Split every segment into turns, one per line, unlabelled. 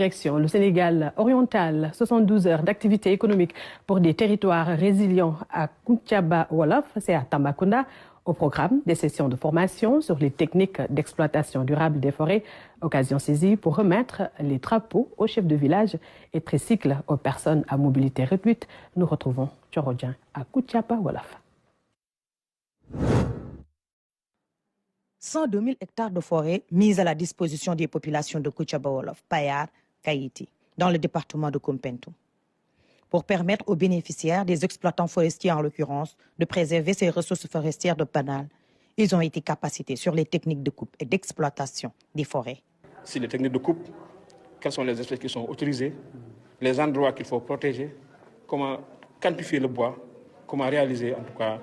Direction le Sénégal oriental, 72 heures d'activité économique pour des territoires résilients à Koutiaba Wolof, c'est à Tambacounda. Au programme, des sessions de formation sur les techniques d'exploitation durable des forêts, occasion saisie pour remettre les drapeaux aux chefs de village et tricycles aux personnes à mobilité réduite. Nous retrouvons Tchorodien à Koutiaba Wolof.
102 000 hectares de forêt mis à la disposition des populations de Koutiaba Wolof, Payar, Kaïti, dans le département de Koumpentoum, pour permettre aux bénéficiaires, des exploitants forestiers en l'occurrence, de préserver ces ressources forestières de Panal. Ils ont été capacités sur les techniques de coupe et d'exploitation des forêts.
Si les techniques de coupe, quelles sont les espèces qui sont autorisées, les endroits qu'il faut protéger, comment quantifier le bois, comment réaliser en tout cas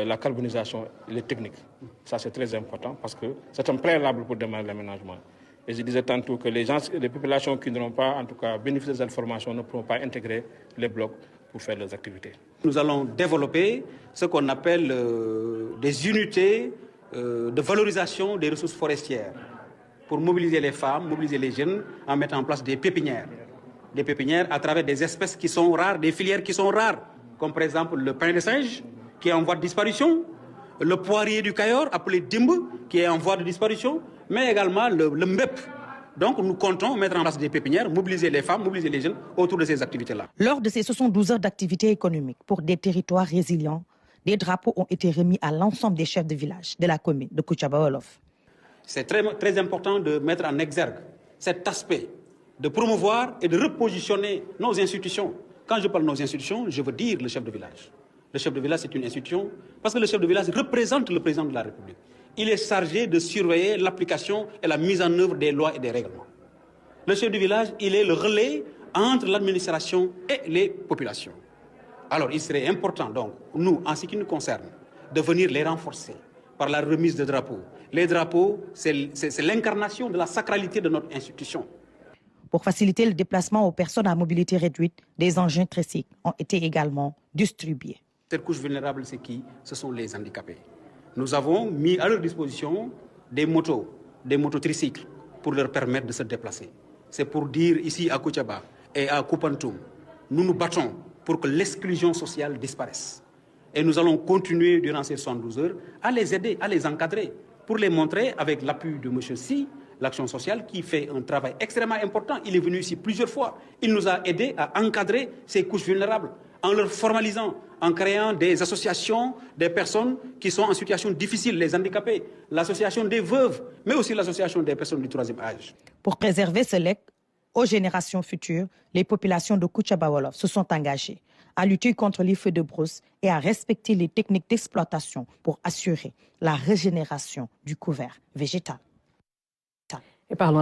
la carbonisation, les techniques. Ça c'est très important parce que c'est un préalable pour démarrer l'aménagement. Et je disais tantôt que les populations qui n'auront pas en tout cas bénéficié des informations ne pourront pas intégrer les blocs pour faire leurs activités.
Nous allons développer ce qu'on appelle des unités de valorisation des ressources forestières pour mobiliser les femmes, mobiliser les jeunes en mettant en place des pépinières. Des pépinières à travers des espèces qui sont rares, des filières qui sont rares, comme par exemple le pain de singe qui est en voie de disparition, le poirier du Cayor appelé dimbe qui est en voie de disparition, mais également le mbep. Donc nous comptons mettre en place des pépinières, mobiliser les femmes, mobiliser les jeunes autour de ces activités-là.
Lors de ces 72 heures d'activité économique pour des territoires résilients, des drapeaux ont été remis à l'ensemble des chefs de village de la commune de Koutiaba Wolof.
C'est très important de mettre en exergue cet aspect, de promouvoir et de repositionner nos institutions. Quand je parle de nos institutions, je veux dire le chef de village. Le chef de village, c'est une institution parce que le chef de village représente le président de la République. Il est chargé de surveiller l'application et la mise en œuvre des lois et des règlements. Le chef de village, il est le relais entre l'administration et les populations. Alors, il serait important, donc, nous, en ce qui nous concerne, de venir les renforcer par la remise de drapeaux. Les drapeaux, c'est l'incarnation de la sacralité de notre institution.
Pour faciliter le déplacement aux personnes à mobilité réduite, des engins tricycles ont été également distribués.
Cette couche vulnérable, c'est qui? Ce sont les handicapés. Nous avons mis à leur disposition des motos tricycles pour leur permettre de se déplacer. C'est pour dire ici à Koutiaba et à Koumpentoum, nous nous battons pour que l'exclusion sociale disparaisse. Et nous allons continuer durant ces 72 heures à les aider, à les encadrer, pour les montrer avec l'appui de M. Si, l'action sociale, qui fait un travail extrêmement important. Il est venu ici plusieurs fois. Il nous a aidés à encadrer ces couches vulnérables en leur formalisant, en créant des associations des personnes qui sont en situation difficile, les handicapés, l'association des veuves, mais aussi l'association des personnes du troisième âge.
Pour préserver ce legs aux générations futures, les populations de Koutiaba Wolof se sont engagées à lutter contre les feux de brousse et à respecter les techniques d'exploitation pour assurer la régénération du couvert végétal.
Et parlons